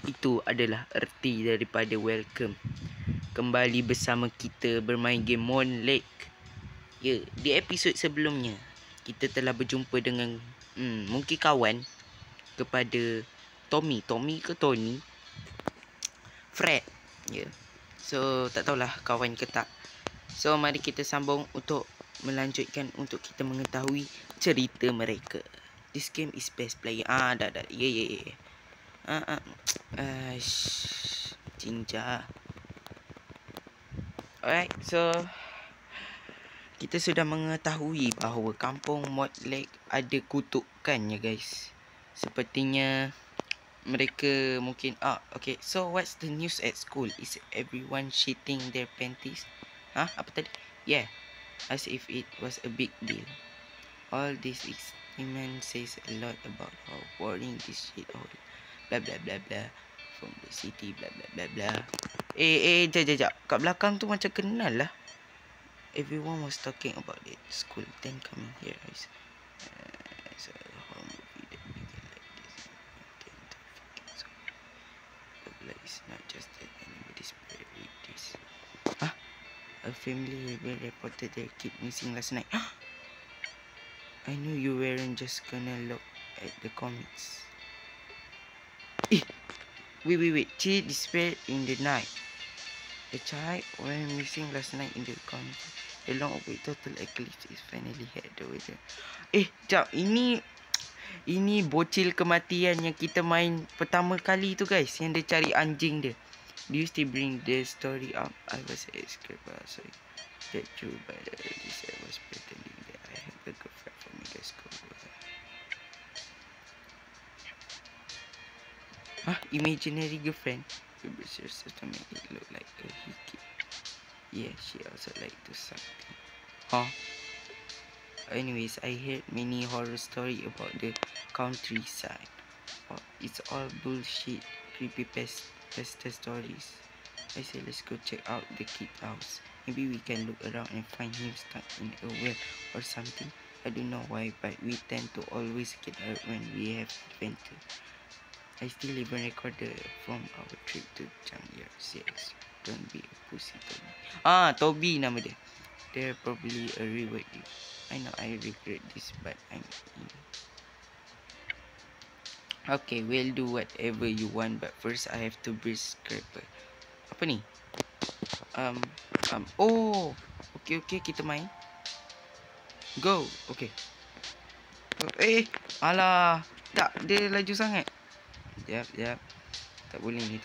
Itu adalah erti daripada welcome. Kembali bersama kita bermain game Monlek. Ya, di episod sebelumnya kita telah berjumpa dengan mungkin kawan kepada Tommy ke Tony, Fred. Ya. So tak tahulah kawan ke tak. So mari kita sambung untuk melanjutkan untuk kita mengetahui cerita mereka. This game is best player. Dah. Yeah. Cinca. Alright, so kita sudah mengetahui bahawa kampung Monlek ada kutukannya, guys. Sepertinya mereka mungkin okay. So what's the news at school? Is everyone shitting their panties? Apa tadi? Yeah, as if it was a big deal. All this excitement says a lot about how boring this shit all. Blah blah blah blah. From the city, blah blah blah blah. Jap. Kat belakang tu macam kenal lah. Everyone was talking about it. School then coming here is a horror movie that began like this. It's not just that anybody's buried this. A family member reported their kid missing last night. I knew you weren't just gonna look at the comics. Wait. She disappeared in the night. A child went missing last night in the comics. The long awaited total eclipse is finally had the weather. Jap, ini bocil kematian yang kita main pertama kali tu, guys, yang dia cari anjing dia. Do you still bring the story up? I was scared, so that true, but at least I was pretending that I have a girlfriend from middle school. Imaginary girlfriend? But she just to make it look like a hickey. Yeah, she also like to suck. Anyways, I heard many horror story about the countryside. It's all bullshit, creepypasta stories. I say let's go check out the kid house. Maybe we can look around and find him stuck in a well or something. I don't know why, but we tend to always get hurt when we have adventure. I still even recorded from our trip to Changyar CX. Don't be a pussy, Toby. Toby nama dia. They're probably a reward you. I know I regret this, but I'm in. Okay, we'll do whatever you want, but first I have to breathe scraper. Apa ni? Okay, kita main. Go. Okay. Alah, tak, dia laju sangat. Sekejap. Tak boleh ni.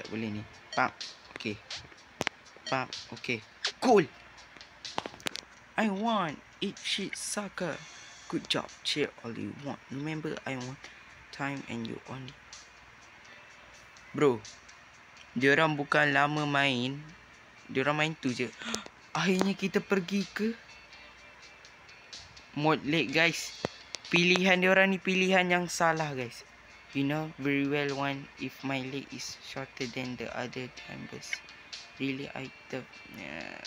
Pam. Okay. Cool. I won. Eat shit, sucker. Good job. Cheer all you want. Remember, I want time and you only. Bro, diorang bukan lama main. Diorang main tu je. Akhirnya kita pergi ke Monlek, guys. Pilihan diorang ni pilihan yang salah, guys. You know very well one if my leg is shorter than the other members. Really, I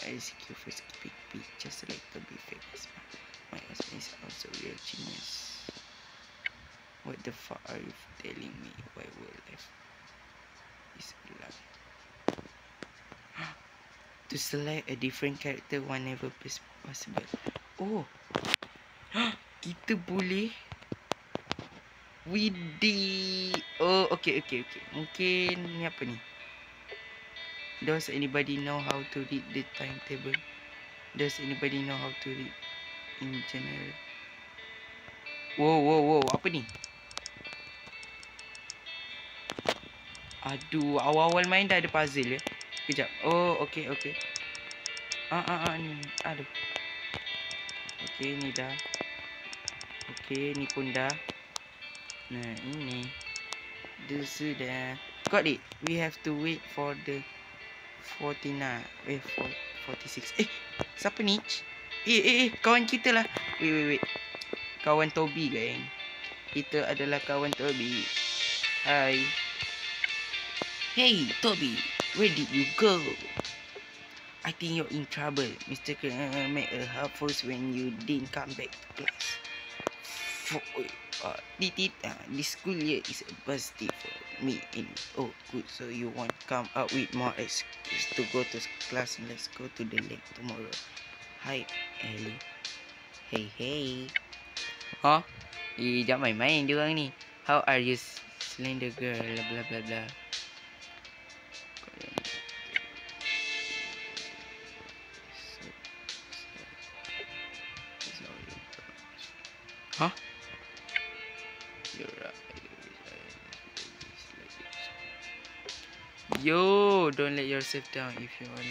execute first pick just like to be famous. My husband is also real genius. What the fuck are you telling me? Why will life is alive? To select a different character whenever possible. Kita boleh okay. Mungkin ni apa ni? Does anybody know how to read the timetable? Does anybody know how to read in general? Wow, apa ni? Aduh, awal-awal main dah ada puzzle ya. Kejap. Okay. Ni. Aduh. Okay, ni dah. Okay, ni pun dah. Nah, ini. Sudah. Got it. We have to wait for the 46. Siapa ni? Kawan kita lah. Wait. Kawan Toby, geng. Kita adalah kawan Toby. Hi. Hey, Toby. Where did you go? I think you're in trouble. Mr. made a half fuss when you didn't come back to class. This school year is a busty for me in. Oh, good. So you want come up with more excuse to go to class. Let's go to the lake tomorrow. Hi, Ellie. Hey, hey. Huh? Jangan main-main dia orang ni. How are you, slender girl? Blah blah blah. Huh? You're right. Yo, don't let yourself down if you want.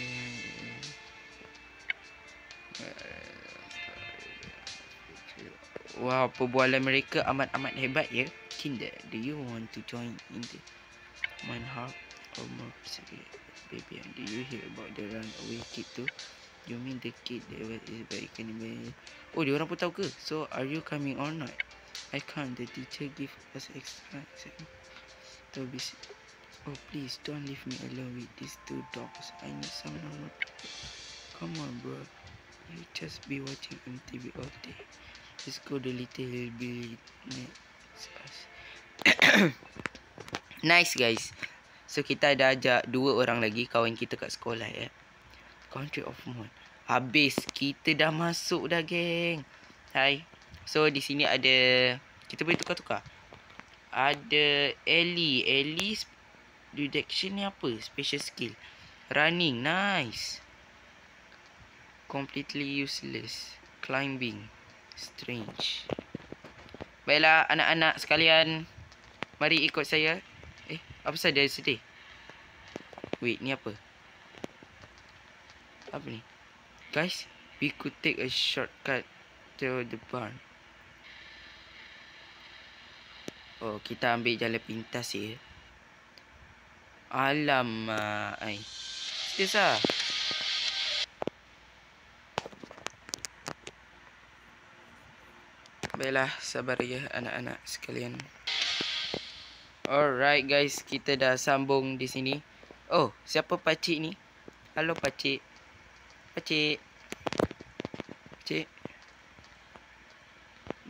Wow, perbualan mereka amat-amat hebat ya. Kinder, do you want to join in the Manhart or more baby? Do you hear about the runaway kid too? You mean the kid that was very cannibal? Oh, dia orang pun tahu ke? So, are you coming or not? I can't. The teacher give us extra. Oh, please don't leave me alone with these two dogs. I need some normal people. Come on, bro. You just be watching MTV all day. Let's go the little Billy next us. Nice guys. So kita dah ajak 2 orang lagi kawan kita kat sekolah ya. Country of Moon. Habis kita dah masuk dah geng. Hai. So di sini ada, kita boleh tukar-tukar. Ada Ellie. Ellie detection ni apa? Special skill. Running. Nice. Completely useless. Climbing. Strange. Baiklah anak-anak sekalian, mari ikut saya. Apa saja dia sedih? Wait, ni apa? Apa ni? Guys, we could take a shortcut to the barn. Oh, kita ambil jalan pintas ya. Alamak, ai. Serius ah. Baiklah, sabar ya anak-anak sekalian. Alright guys, kita dah sambung di sini. Oh, siapa pakcik ni? Halo pakcik. Pakcik. Pakcik.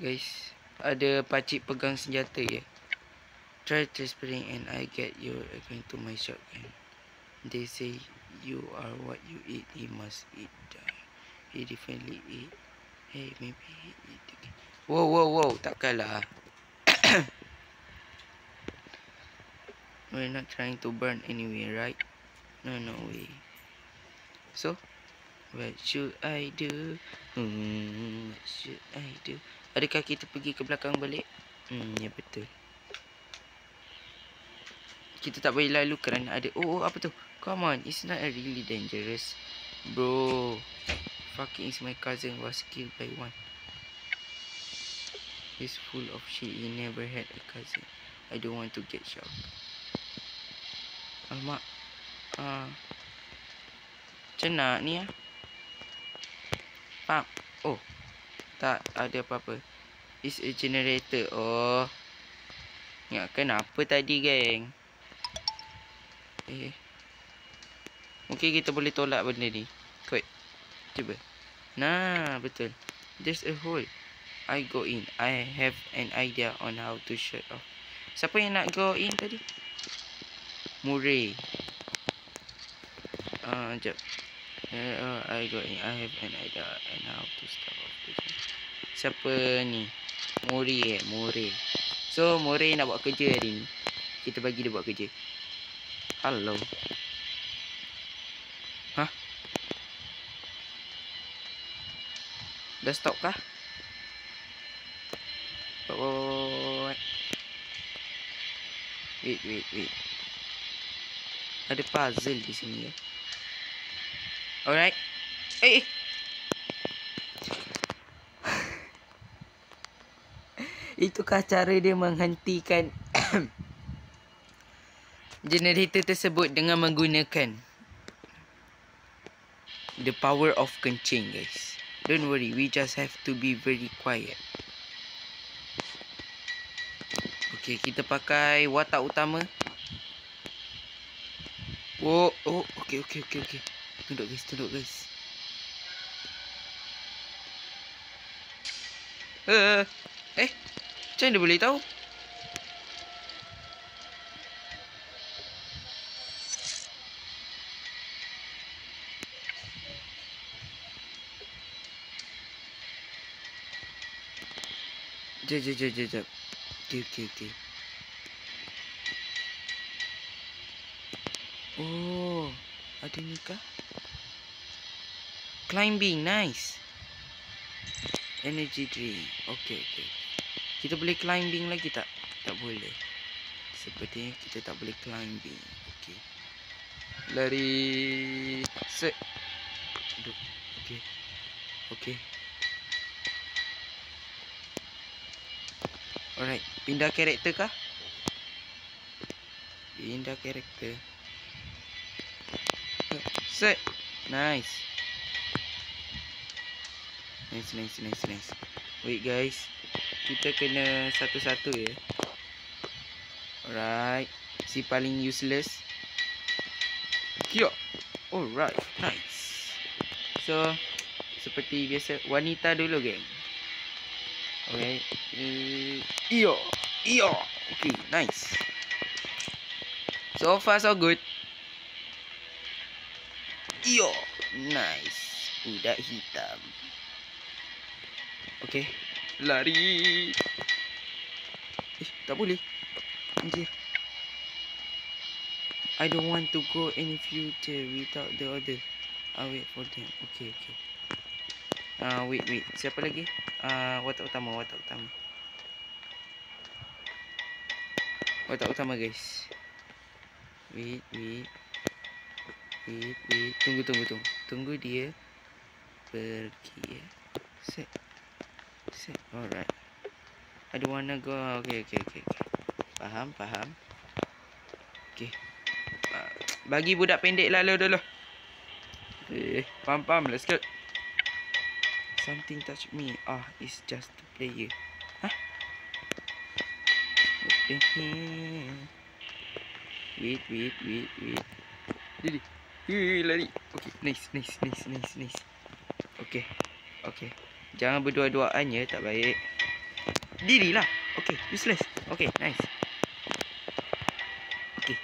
Guys, ada pakcik pegang senjata ya. Try transferring and I get you according to my shotgun. They say you are what you eat. He must eat. He definitely eat. Hey, maybe he eat again. Wow, takkanlah. We're not trying to burn anyway, right? No way. So, what should I do? What should I do? Adakah kita pergi ke belakang balik? Ya betul. Kita tak boleh lalu kerana ada. Oh, apa tu? Come on, it's not really dangerous, bro. Fucking is my cousin was killed by one. He's full of shit. He never had a cousin. I don't want to get shocked. Alamak. Macam nak ni ah. Pak. Oh. Tak ada apa-apa. It's a generator. Oh. Ingatkan apa tadi geng. Mungkin kita boleh tolak benda ni. Kot. Cuba. Nah, betul. There's a hole. I go in. I have an idea on how to shut off. Siapa yang nak go in tadi? Murray. Sekejap. I go in. I have an idea on how to stop off. Siapa ni? Murray. So, Murray nak buat kerja hari ni. Kita bagi dia buat kerja. Hello. Hah? Dah stop kah? Wait. Ada puzzle di sini ya. Alright. Itukah cara dia menghentikan generator tersebut dengan menggunakan the power of kencing guys. Don't worry, we just have to be very quiet. Okay, kita pakai watak utama. Oh, okay. Tunduk guys. Macam mana dia boleh tahu? Jap. Okay. Oh, ada ni kah? Climbing, nice. Energy drink. Okay. Kita boleh climbing lagi tak? Tak boleh. Sepertinya kita tak boleh climbing. Okay. Lari. Set. Aduh. Okay. Alright. Pindah karakter kah? Pindah karakter. Set. Nice. Wait guys. Kita kena satu-satu ya. Alright. Si paling useless. Kia. Alright. Nice. So, seperti biasa, wanita dulu geng. Alright. Iyo. Okay, nice. So far so good. Iyo. Nice. Budak hitam. Okay. Lari. Tak boleh. Anjir. I don't want to go any future without the order. I'll wait for them. Okay. Wait. Siapa lagi? Watak utama. Watak utama guys. Wait. Tunggu dia pergi ya. Set. Alright. I don't wanna go. Okay. Faham. Okay. Bagi budak pendek lalu dulu. Pam. Let's go. Something touch me. It's just the player. What the hell? Wait. Jadi. Lari. Okay, nice. Okay. Jangan berdua-duaan ya, tak baik. Dirilah. Okay, useless. Okay, nice. Okay.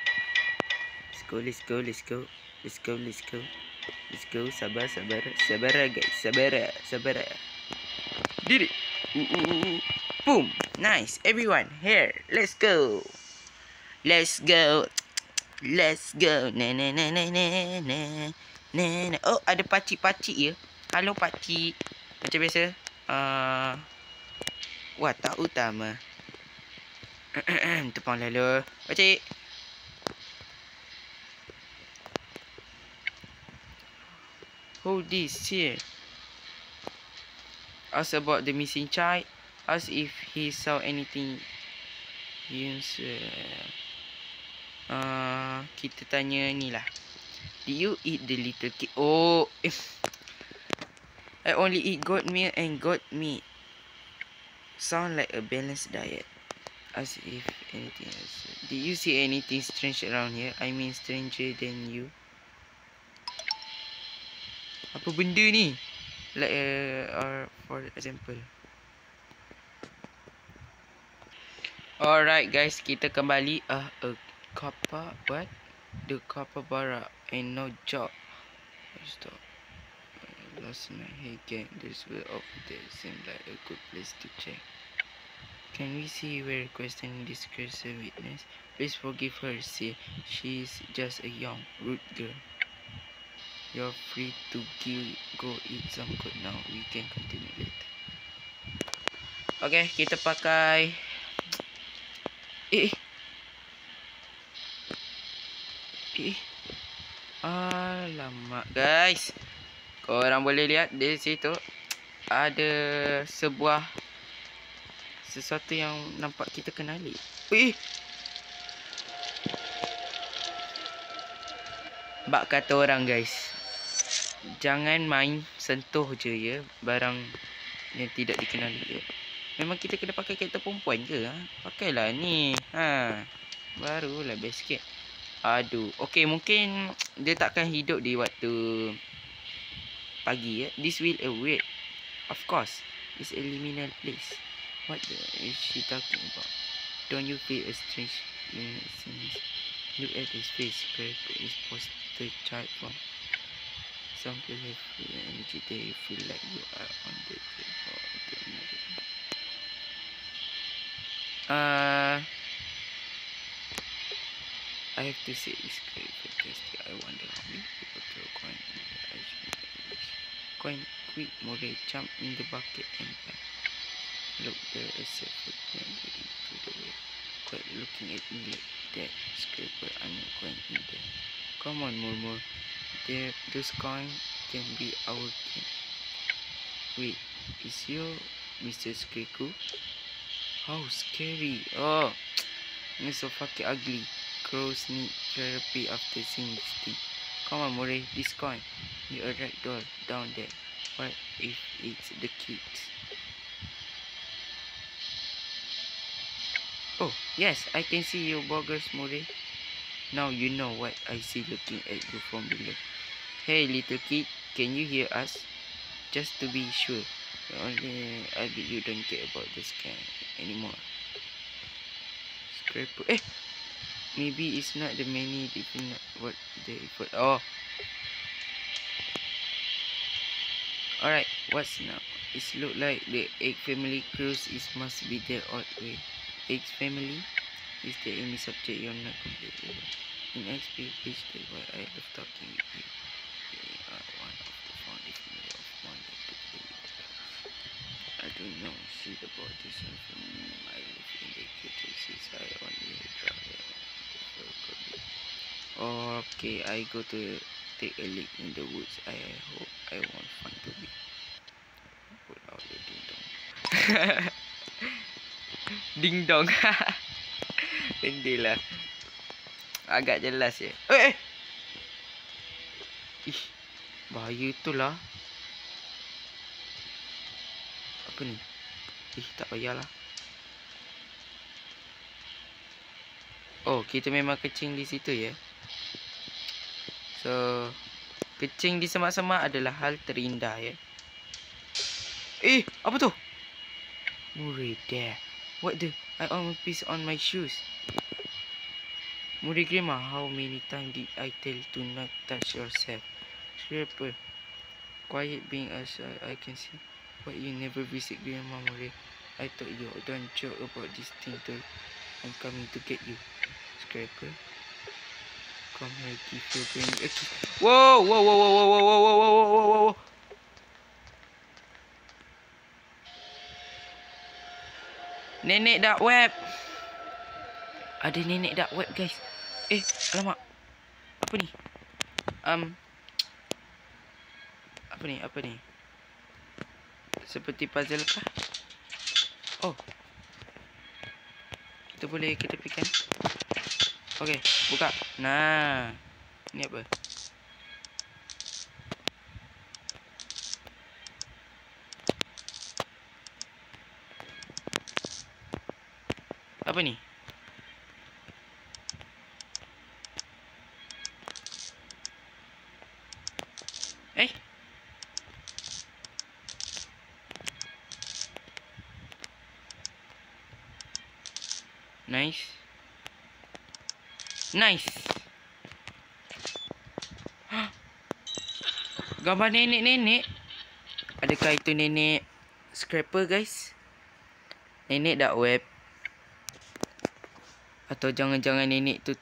Let's go. Sabar guys. Sabar. Diri. Boom. Nice. Everyone here. Let's go. Na. Oh, ada pakcik ya. Halo pakcik. Macam biasa. Watak utama. Tepang lalu. Pakcik. Hold this here. Ask about the missing child. Ask if he saw anything. Kita tanya ni lah. Did you eat the little kid? Oh, I only eat goat milk and goat meat. Sound like a balanced diet. Ask if anything else. Did you see anything strange around here? I mean stranger than you. Apa benda ni? Like or for example. Alright guys, kita kembali. A kappa, what? The capybara ain't no job. Stop. Last night he gang this way over there. Seemed like a good place to check. Can we see where questioning this crazy witness? Please forgive her. See, she's just a young, rude girl. You're free to go eat some food now. We can continue later. Okay, kita pakai. Alamak guys. Korang boleh lihat di situ ada sesuatu yang nampak kita kenali. Bak kata orang guys, jangan main sentuh je ya barang yang tidak dikenali ya. Memang kita kena pakai karakter perempuan ke? Pakailah ni. Barulah best sikit. Aduh. Okay, mungkin dia takkan hidup di waktu pagi ya. This will await. Of course. It's a liminal place. What the is she talking about? Don't you feel a strange innocence? Look at his face. Character is poster child from some people have energy. They feel like you are on the table. I have to say it's great fantastic. I wonder how many people throw coin in the ice cream. Coin quick, Moray, jump in the bucket and back. Look, there is a footprint leading to the way. Quite looking at me like that. Scraper, I'm not going in there. Come on, Murmur. There, those coins can be our king. Wait, is your Mr. Skreku? How scary. Oh, it's so fucking ugly. Crows need therapy after seeing this thing. Come on, Moray, this coin. You're a ragdoll down there. What if it's the kids? Oh, yes, I can see your boggers, Moray. Now you know what I see looking at you from below. Hey, little kid, can you hear us? Just to be sure. Only I bet you don't care about this guy anymore. Scraper. Maybe it's not the many different what the effort. Oh. Alright, what's now? It look like the egg family cruise is must be the odd way. Egg family? Is there any subject you're not completely about? In XP, please tell why I love talking with you. They are one of the founding family of one that took the lead. I don't know shit about this one. I live in the Q2 I only travel. Okay, I go to take a leak in the woods. I hope I won't find to be. Put out the ding dong. Ding dong. Pendek lah. Agak jelas ya. Ih, bahaya tu lah. Apa ni? Ih, tak payahlah. Oh, kita memang kecing di situ ya. So, kecing di semak-semak adalah hal terindah ya. Apa tu? Moray there. What the? I almost pissed on my shoes. Moray Grandma, how many times did I tell to not touch yourself? Scraper, quiet being as I can see. But you never visit Grandma, Moray. I thought you don't joke about this thing too. I'm coming to get you. Scraper, come here, give your granny a kiss. Whoa, whoa, whoa, whoa, whoa, whoa, whoa, whoa, whoa, whoa, whoa. Nenek dark web. Ada nenek dark web, guys. Alamak. Apa ni? Apa ni? Seperti puzzle kah? Oh. Kita boleh ketepikan. Okey, buka. Nah. Ni apa? Apa ni? Nice. Gambar nenek-nenek. Adakah itu nenek Scraper, guys? Nenek dark web. Atau jangan-jangan nenek tu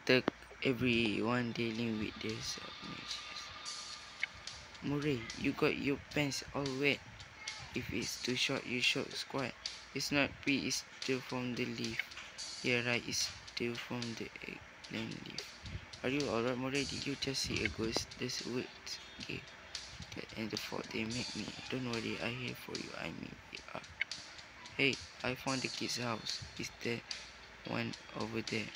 everyone dealing with this. Moray, you got your pants all wet. If it's too short, you should squat. It's not pee, it's still from the leaf. Yeah, right, it's still from the eggplant leaf. Are you alright, Moray? Did you just see a ghost? This words gave that and the fault they make me. Don't worry, I'm here for you. I mean, we are. Hey, I found the kid's house. Is there one over there?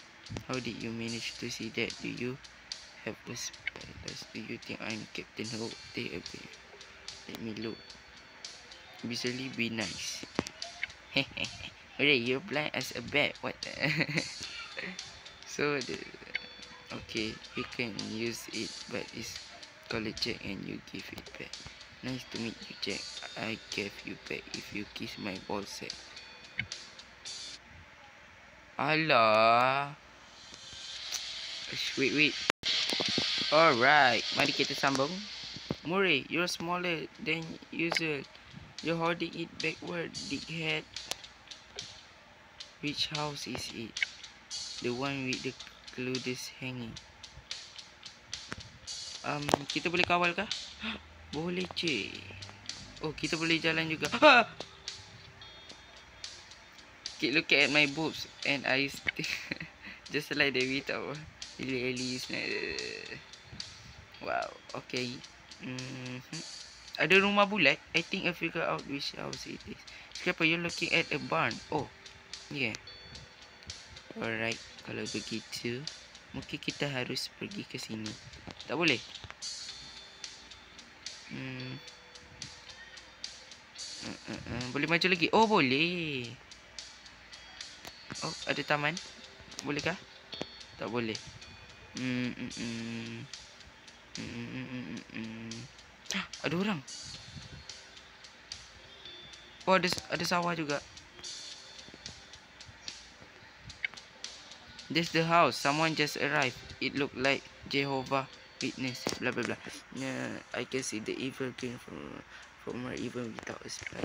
How did you manage to see that? Do you have a spell? Do you think I'm Captain Hook? They agree. Let me look. Visually be nice. Alright, you're blind as a bat. What? So okay, you can use it, but it's called Jack and you give it back. Nice to meet you, Jack. I gave you back if you kiss my ball sack. Alah. Wait. Alright, mari kita sambung. Moray, you're smaller than usual. You're holding it backward, dickhead. Which house is it? The one with the clothes hanging. Kita boleh kawal kah? Boleh je. Oh, kita boleh jalan juga. Keep looking at my boobs and I still just like the without really wow, okay. Ada rumah bulat. I think I figure out which house it is. Kenapa you looking at a barn? Oh, yeah. Alright, kalau begitu mungkin kita harus pergi ke sini. Tak boleh? Boleh maju lagi? Oh, boleh. Oh, ada taman. Bolehkah? Tak boleh. Ada orang. Oh, ada sawah juga. This the house. Someone just arrived. It looked like Jehovah Witness. Blah blah blah. Yeah, I can see the evil came from her even without a spy.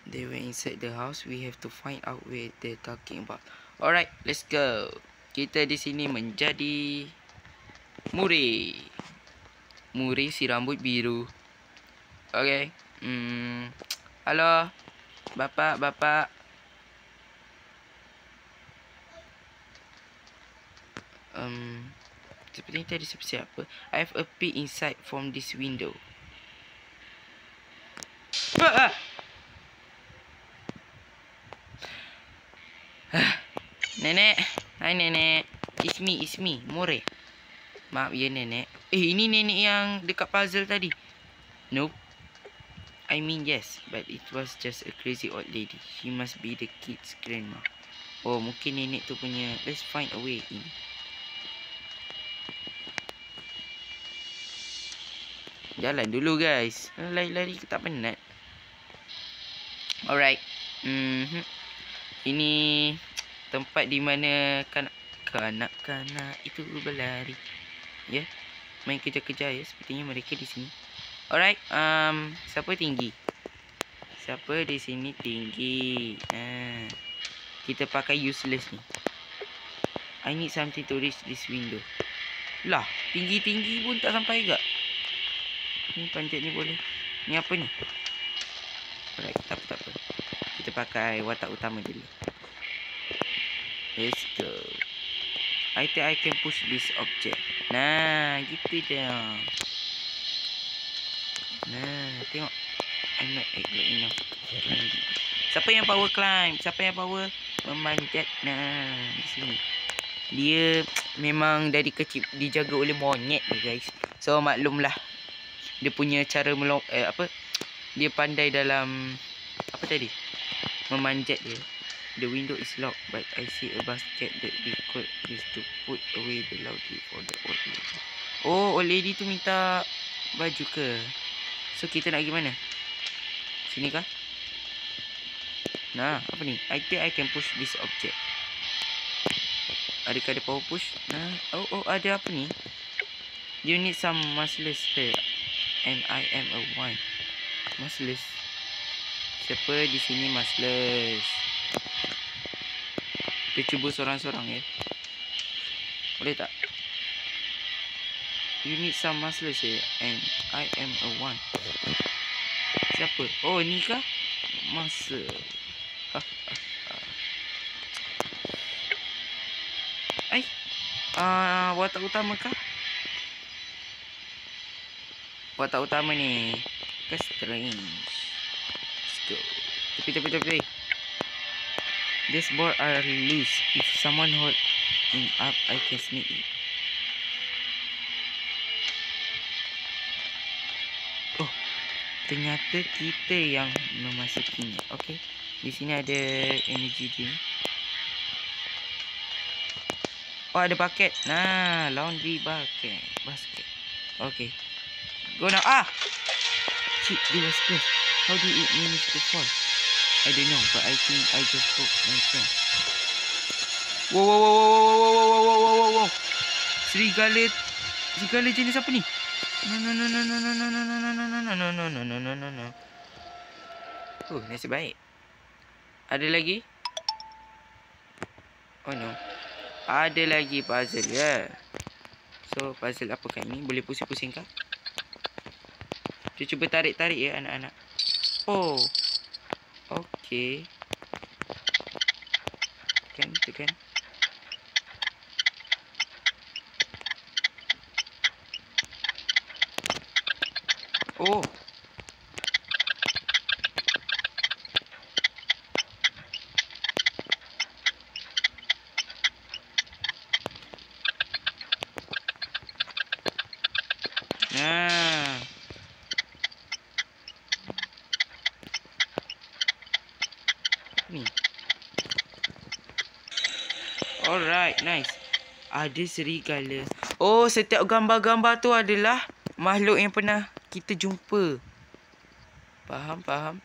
They were inside the house. We have to find out where they're talking about. Alright, let's go. Kita di sini menjadi Muri. Muri si rambut biru. Okay. Halo. Bapak. Sepertinya tadi siapa. I have a peek inside from this window. Nenek. Hai nenek. It's me. More. Maaf ya nenek. Ini nenek yang dekat puzzle tadi. Nope. I mean yes, but it was just a crazy old lady. She must be the kid's grandma. Oh, mungkin nenek tu punya. Let's find a way in. Jalan dulu guys. Lari-lari tak penat. Alright. Ini tempat di mana kanak-kanak itu berlari. Ya. Main kejar-kejar ya. Sepertinya mereka di sini. Alright. Siapa tinggi? Siapa di sini tinggi? Kita pakai useless ni. I need something to reach this window. Lah, tinggi-tinggi pun tak sampai juga. Ni panjat ni boleh. Ni apa ni? Alright, tak apa. Kita pakai watak utama dulu. Let's go. I think I can push this object. Nah, gitu dah. Nah, tengok. I'm not good enough. Siapa yang power climb? Siapa yang power memanjat? Nah, di sini. Dia memang dari kecil dijaga oleh monyet ni guys. So maklumlah. Dia punya cara dia pandai dalam apa tadi? Memanjat dia. The window is locked, but I see a basket that we could use to put away the laundry for the old lady. Oh, old lady tu minta baju ke? So kita nak pergi mana? Sini kah? Nah, apa ni? I think I can push this object. Adakah ada power push? Nah, oh, ada apa ni? You need some muscles here. And I am a one. Muscles. Siapa di sini muscles? Kita cuba sorang-sorang ya. Boleh tak? You need some muscles here. And I am a one. Siapa? Oh, ni kah? Muscle. Watak utama kah? Watak utama ni ke strange. Let's go. Tepi. This board are loose. If someone hold him up, I can sneak it. Oh, ternyata kita yang memasukinya. Okay. Di sini ada energy drink. Oh, ada bucket. Nah, laundry bucket. Basket. Okay. Go now. Shit, they was close. How did it manage to fall? I don't know, but I think I just broke my pen. Whoa. Serigala jenis apa ni? No. Oh, nasib baik. Ada lagi? Oh no. Ada lagi puzzle ya. So, puzzle apakah ini? Boleh pusing-pusing kah? Kita cuba tarik-tarik ya anak-anak. Oh. Okey. Tekan. Oh. Nah. Ni. Alright, nice. Ada serigala. Oh, setiap gambar-gambar tu adalah makhluk yang pernah kita jumpa. Faham?